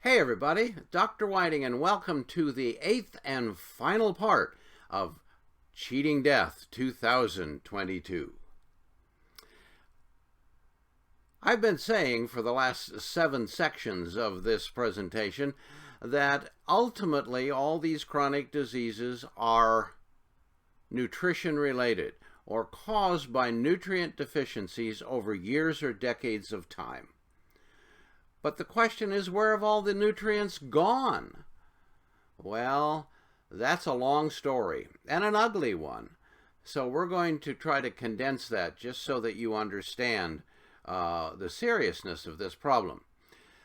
Hey everybody, Dr. Whiting, and welcome to the 8th and final part of Cheating Death 2022. I've been saying for the last 7 sections of this presentation that ultimately all these chronic diseases are nutrition related or caused by nutrient deficiencies over years or decades of time. But the question is, where have all the nutrients gone? Well, that's a long story and an ugly one. So we're going to try to condense that just so that you understand the seriousness of this problem.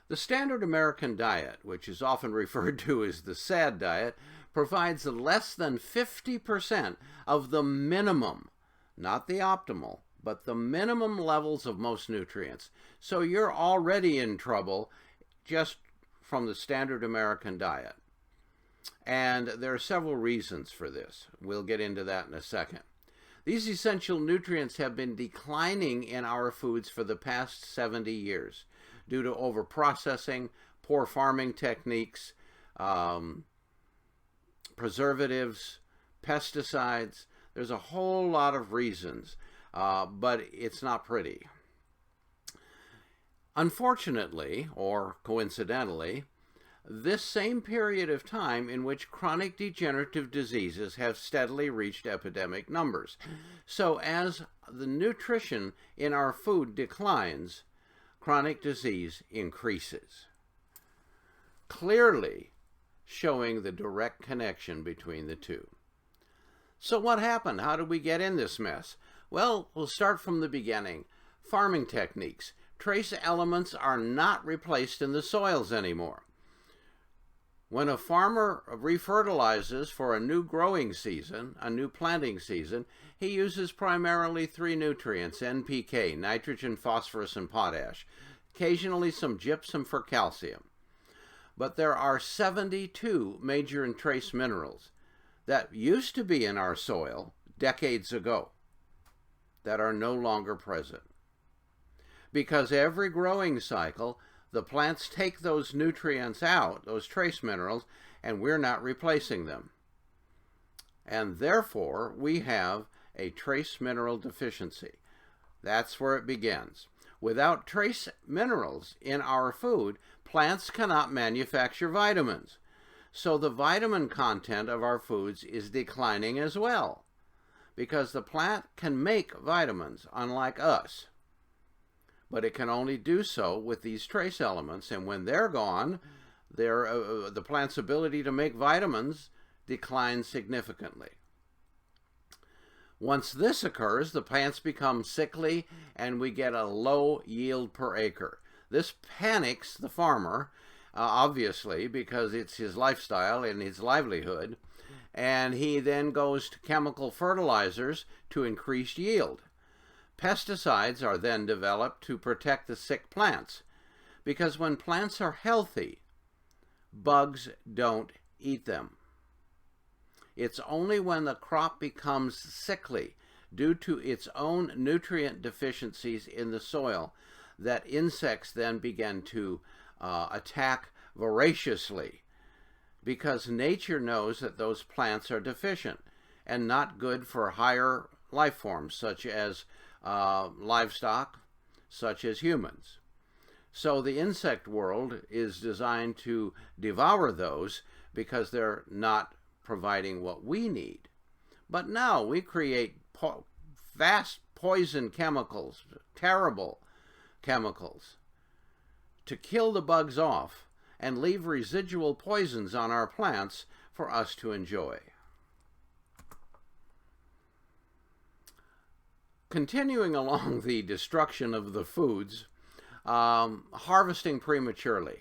The standard American diet, which is often referred to as the SAD diet, provides less than 50% of the minimum, not the optimal, but the minimum levels of most nutrients. So you're already in trouble just from the standard American diet. And there are several reasons for this. We'll get into that in a second. These essential nutrients have been declining in our foods for the past 70 years due to overprocessing, poor farming techniques, preservatives, pesticides. There's a whole lot of reasons. But it's not pretty. Unfortunately, or coincidentally, this same period of time in which chronic degenerative diseases have steadily reached epidemic numbers. So as the nutrition in our food declines, chronic disease increases, clearly showing the direct connection between the two. So what happened? How did we get in this mess? Well, we'll start from the beginning. Farming techniques. Trace elements are not replaced in the soils anymore. When a farmer refertilizes for a new growing season, a new planting season, he uses primarily 3 nutrients, NPK, nitrogen, phosphorus, and potash, occasionally some gypsum for calcium. But there are 72 major and trace minerals that used to be in our soil decades ago that are no longer present. Because every growing cycle, the plants take those nutrients out, those trace minerals, and we're not replacing them. And therefore, we have a trace mineral deficiency. That's where it begins. Without trace minerals in our food, plants cannot manufacture vitamins. So the vitamin content of our foods is declining as well, because the plant can make vitamins, unlike us. But it can only do so with these trace elements, and when they're gone, the plant's ability to make vitamins declines significantly. Once this occurs, the plants become sickly, and we get a low yield per acre. This panics the farmer, obviously, because it's his lifestyle and his livelihood, and he then goes to chemical fertilizers to increase yield. Pesticides are then developed to protect the sick plants, because when plants are healthy, bugs don't eat them. It's only when the crop becomes sickly due to its own nutrient deficiencies in the soil that insects then begin to attack voraciously, because nature knows that those plants are deficient and not good for higher life forms such as livestock, such as humans. So the insect world is designed to devour those because they're not providing what we need. But now we create vast poison chemicals, terrible chemicals, to kill the bugs off and leave residual poisons on our plants for us to enjoy. Continuing along the destruction of the foods, harvesting prematurely.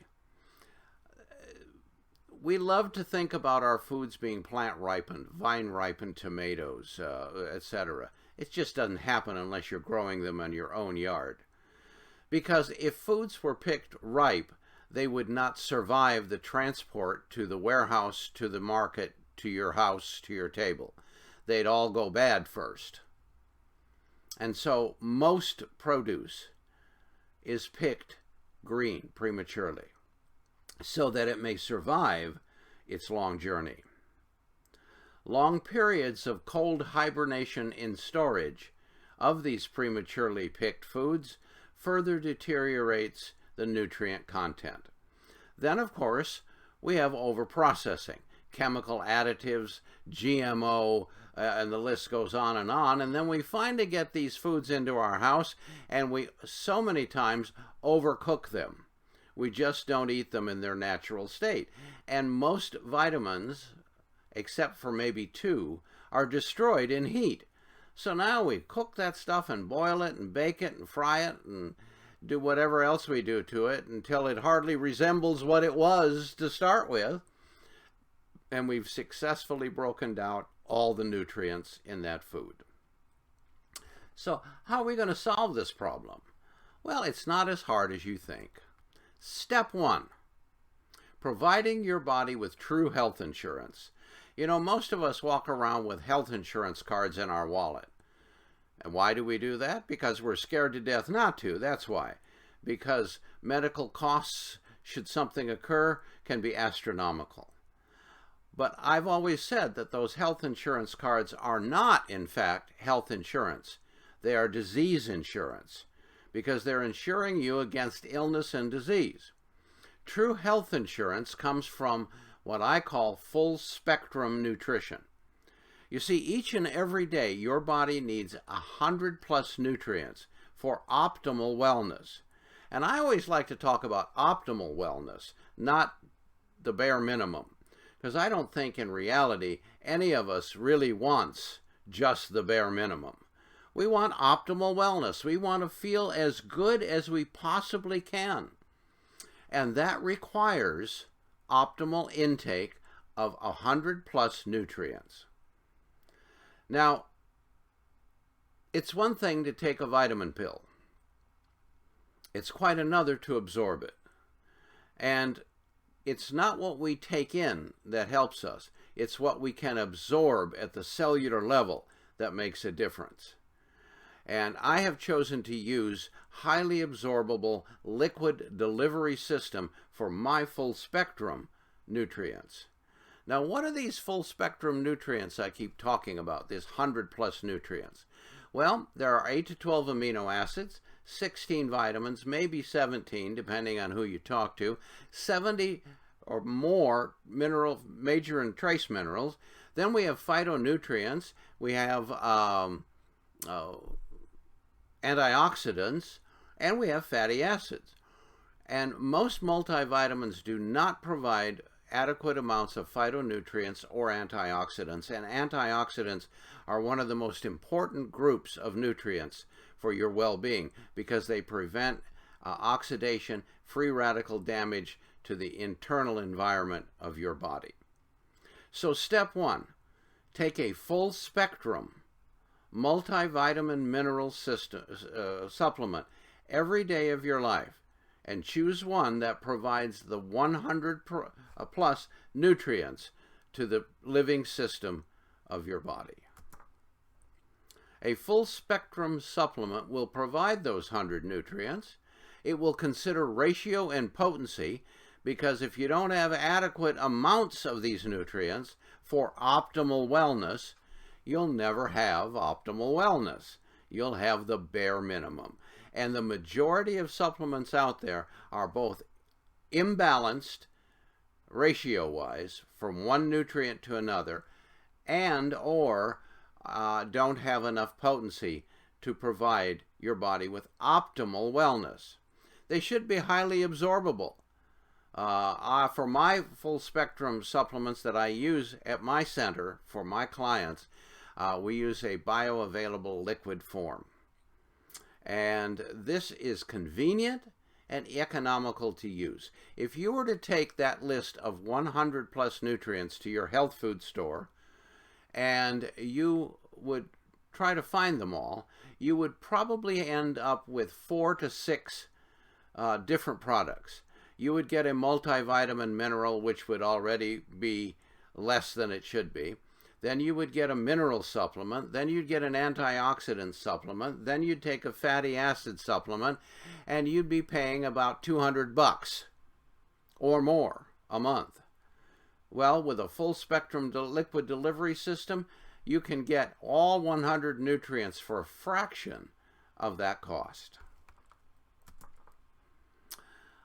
We love to think about our foods being plant ripened, vine ripened tomatoes, etc. It just doesn't happen unless you're growing them in your own yard. Because if foods were picked ripe, they would not survive the transport to the warehouse, to the market, to your house, to your table. They'd all go bad first. And so most produce is picked green prematurely. so that it may survive its long journey. Long periods of cold hibernation in storage of these prematurely picked foods further deteriorates the nutrient content. Then, of course, we have overprocessing, chemical additives, GMO, and the list goes on. And then we finally get these foods into our house, and we so many times overcook them. We just don't eat them in their natural state. And most vitamins, except for maybe 2, are destroyed in heat. So now we cook that stuff and boil it and bake it and fry it and do whatever else we do to it until it hardly resembles what it was to start with. And we've successfully broken down all the nutrients in that food. So how are we going to solve this problem? Well, it's not as hard as you think. Step 1, providing your body with true health insurance. You know, most of us walk around with health insurance cards in our wallet. And why do we do that? Because we're scared to death not to. That's why. Because medical costs, should something occur, can be astronomical. But I've always said that those health insurance cards are not, in fact, health insurance. They are disease insurance, because they're insuring you against illness and disease. True health insurance comes from what I call full spectrum nutrition. You see, each and every day your body needs 100+ nutrients for optimal wellness. And I always like to talk about optimal wellness, not the bare minimum, because I don't think in reality any of us really wants just the bare minimum. We want optimal wellness. We want to feel as good as we possibly can. And that requires optimal intake of 100+ nutrients. Now, it's one thing to take a vitamin pill. It's quite another to absorb it. And it's not what we take in that helps us. It's what we can absorb at the cellular level that makes a difference. And I have chosen to use highly absorbable liquid delivery system for my full spectrum nutrients. Now, what are these full spectrum nutrients I keep talking about, these 100+ nutrients? Well, there are 8 to 12 amino acids, 16 vitamins, maybe 17, depending on who you talk to, 70 or more major and trace minerals. Then we have phytonutrients. We have antioxidants, and we have fatty acids. And most multivitamins do not provide adequate amounts of phytonutrients or antioxidants. And antioxidants are one of the most important groups of nutrients for your well-being because they prevent oxidation, free radical damage to the internal environment of your body. So step 1, take a full spectrum multivitamin mineral supplement every day of your life, and choose one that provides the 100+ nutrients to the living system of your body. A full spectrum supplement will provide those 100 nutrients. It will consider ratio and potency, because if you don't have adequate amounts of these nutrients for optimal wellness, you'll never have optimal wellness. You'll have the bare minimum. And the majority of supplements out there are both imbalanced ratio-wise from one nutrient to another, and or don't have enough potency to provide your body with optimal wellness. They should be highly absorbable. For my full spectrum supplements that I use at my center for my clients, we use a bioavailable liquid form. And this is convenient and economical to use. If you were to take that list of 100+ nutrients to your health food store and you would try to find them all, you would probably end up with 4 to 6 different products. You would get a multivitamin mineral, which would already be less than it should be. Then you would get a mineral supplement. Then you'd get an antioxidant supplement. Then you'd take a fatty acid supplement, and you'd be paying about $200 or more a month. Well, with a full spectrum liquid delivery system, you can get all 100 nutrients for a fraction of that cost.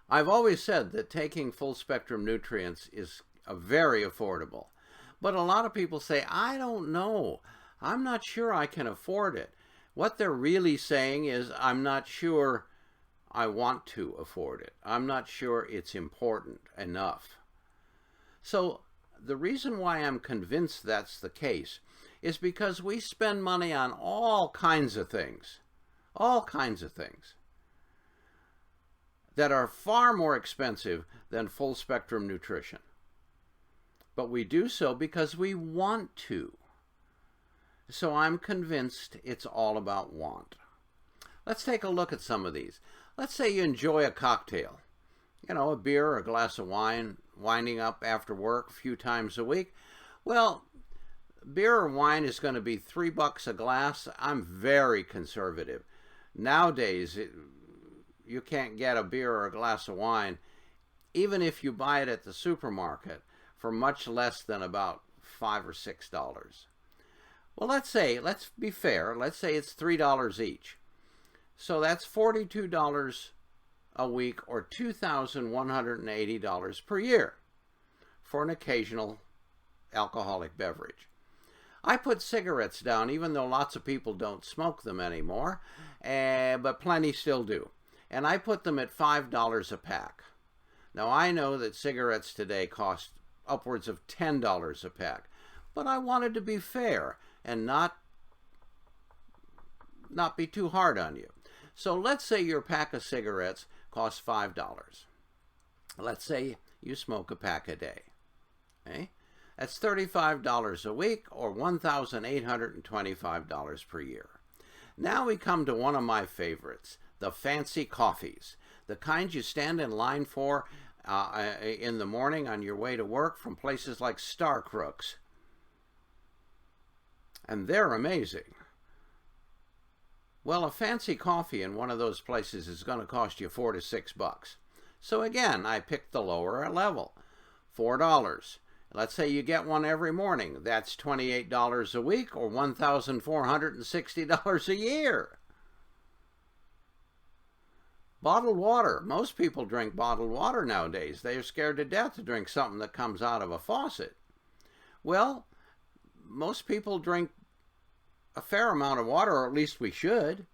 I've always said that taking full spectrum nutrients is very affordable. But a lot of people say, I don't know. I'm not sure I can afford it. What they're really saying is, I'm not sure I want to afford it. I'm not sure it's important enough. So the reason why I'm convinced that's the case is because we spend money on all kinds of things that are far more expensive than full spectrum nutrition. But we do so because we want to. So I'm convinced it's all about want. Let's take a look at some of these. Let's say you enjoy a cocktail, a beer or a glass of wine, winding up after work a few times a week. Well, beer or wine is going to be $3 a glass. I'm very conservative. Nowadays, you can't get a beer or a glass of wine, even if you buy it at the supermarket, for much less than about $5 or $6. Well, let's be fair, let's say it's $3 each. So that's $42 a week, or $2,180 per year for an occasional alcoholic beverage. I put cigarettes down, even though lots of people don't smoke them anymore, but plenty still do. And I put them at $5 a pack. Now, I know that cigarettes today cost upwards of $10 a pack, but I wanted to be fair and not be too hard on you. So let's say your pack of cigarettes costs $5. Let's say you smoke a pack a day. Okay? That's $35 a week, or $1,825 per year. Now we come to one of my favorites, the fancy coffees, the kind you stand in line for in the morning on your way to work from places like Starbucks. And they're amazing. Well, a fancy coffee in one of those places is going to cost you $4 to $6. So again, I picked the lower level, $4. Let's say you get one every morning. That's $28 a week, or $1,460 a year. Bottled water. Most people drink bottled water nowadays. They are scared to death to drink something that comes out of a faucet. Well, most people drink a fair amount of water, or at least we should.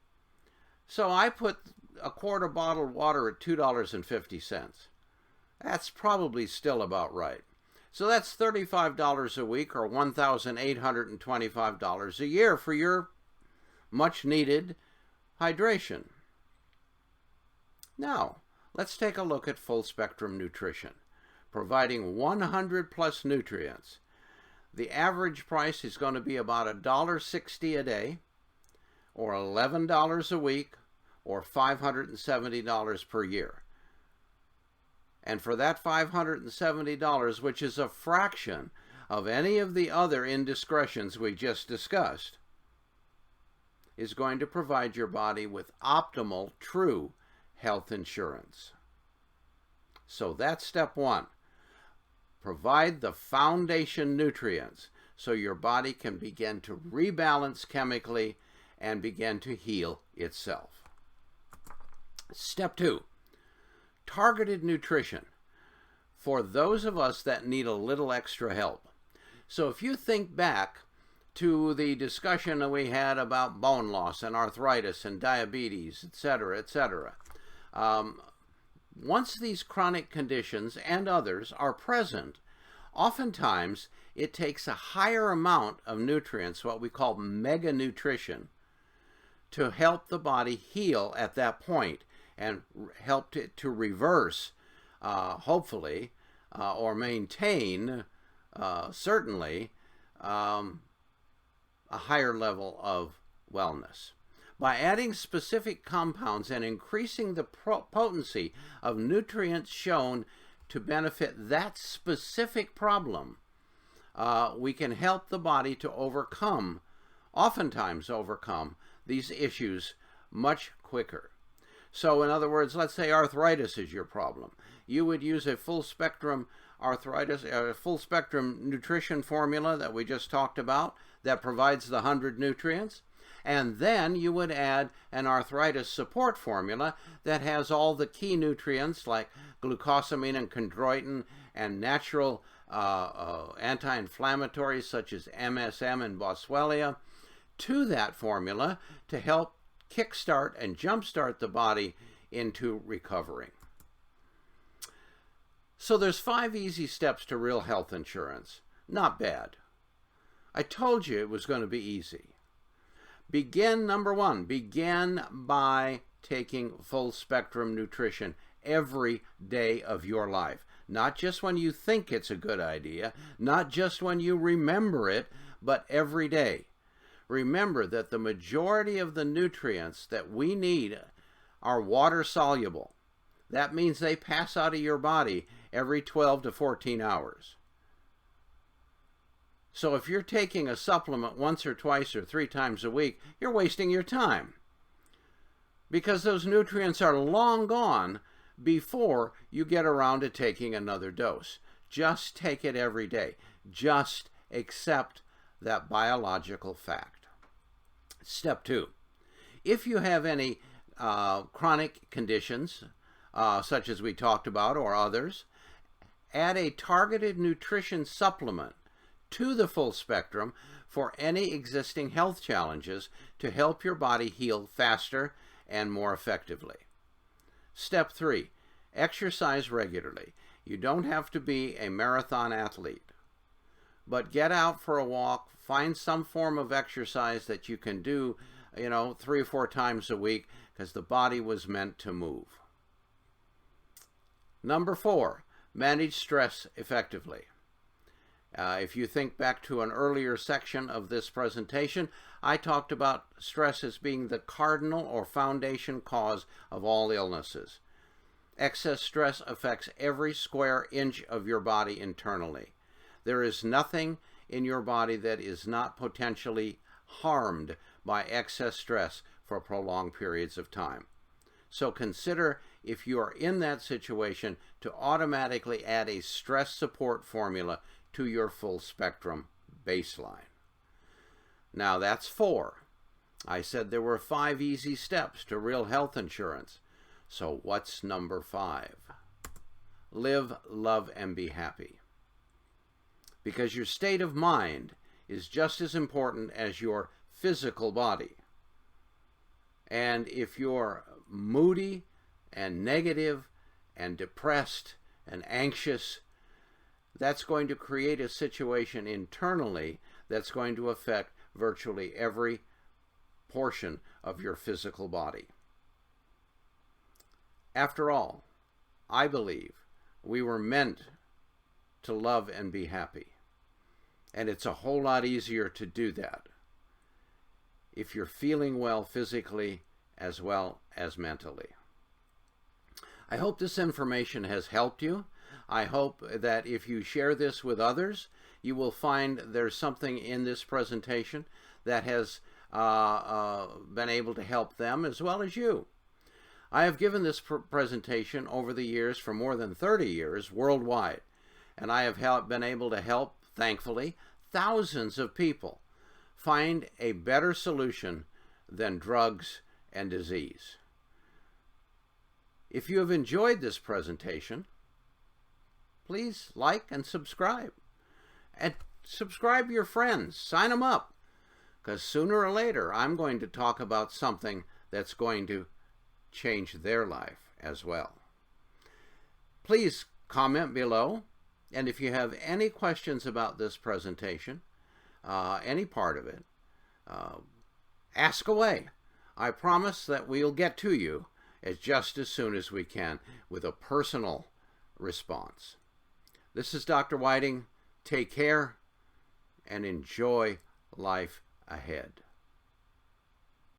So I put a quart of bottled water at $2.50. That's probably still about right. So that's $35 a week, or $1,825 a year for your much needed hydration. Now, let's take a look at full spectrum nutrition, providing 100 plus nutrients. The average price is going to be about $1.60 a day, or $11 a week, or $570 per year. And for that $570, which is a fraction of any of the other indiscretions we just discussed, is going to provide your body with optimal, true health insurance. So that's step one. Provide the foundation nutrients so your body can begin to rebalance chemically and begin to heal itself. Step two, targeted nutrition for those of us that need a little extra help. So if you think back to the discussion that we had about bone loss and arthritis and diabetes, etc., etc., once these chronic conditions and others are present, oftentimes it takes a higher amount of nutrients, what we call mega nutrition, to help the body heal at that point and help it to reverse, hopefully, or maintain, certainly, a higher level of wellness. By adding specific compounds and increasing the potency of nutrients shown to benefit that specific problem, we can help the body to oftentimes overcome these issues much quicker. So in other words, let's say arthritis is your problem. You would use a full spectrum full spectrum nutrition formula that we just talked about that provides the 100 nutrients. And then you would add an arthritis support formula that has all the key nutrients like glucosamine and chondroitin and natural anti-inflammatories such as MSM and Boswellia to that formula to help kickstart and jumpstart the body into recovery. So there's 5 easy steps to real health insurance. Not bad. I told you it was going to be easy. Number 1, begin by taking full spectrum nutrition every day of your life. Not just when you think it's a good idea, not just when you remember it, but every day. Remember that the majority of the nutrients that we need are water soluble. That means they pass out of your body every 12 to 14 hours. So if you're taking a supplement once or twice or 3 times a week, you're wasting your time. Because those nutrients are long gone before you get around to taking another dose. Just take it every day. Just accept that biological fact. Step 2. If you have any chronic conditions, such as we talked about or others, add a targeted nutrition supplement to the full spectrum for any existing health challenges to help your body heal faster and more effectively. Step 3, exercise regularly. You don't have to be a marathon athlete, but get out for a walk, find some form of exercise that you can do, 3 or 4 times a week, because the body was meant to move. Number 4, manage stress effectively. If you think back to an earlier section of this presentation, I talked about stress as being the cardinal or foundation cause of all illnesses. Excess stress affects every square inch of your body internally. There is nothing in your body that is not potentially harmed by excess stress for prolonged periods of time. So consider, if you are in that situation, to automatically add a stress support formula to your full spectrum baseline. Now that's 4. I said there were 5 easy steps to real health insurance. So what's number 5? Live, love, and be happy. Because your state of mind is just as important as your physical body. And if you're moody and negative and depressed and anxious, that's going to create a situation internally that's going to affect virtually every portion of your physical body. After all, I believe we were meant to love and be happy. And it's a whole lot easier to do that if you're feeling well physically as well as mentally. I hope this information has helped you. I hope that if you share this with others, you will find there's something in this presentation that has been able to help them as well as you. I have given this presentation over the years for more than 30 years worldwide, and I have been able to help, thankfully, thousands of people find a better solution than drugs and disease. If you have enjoyed this presentation, please like and subscribe. And subscribe your friends. Sign them up. Because sooner or later, I'm going to talk about something that's going to change their life as well. Please comment below. And if you have any questions about this presentation, any part of it, ask away. I promise that we'll get to you just as soon as we can with a personal response. This is Dr. Whiting. Take care and enjoy life ahead.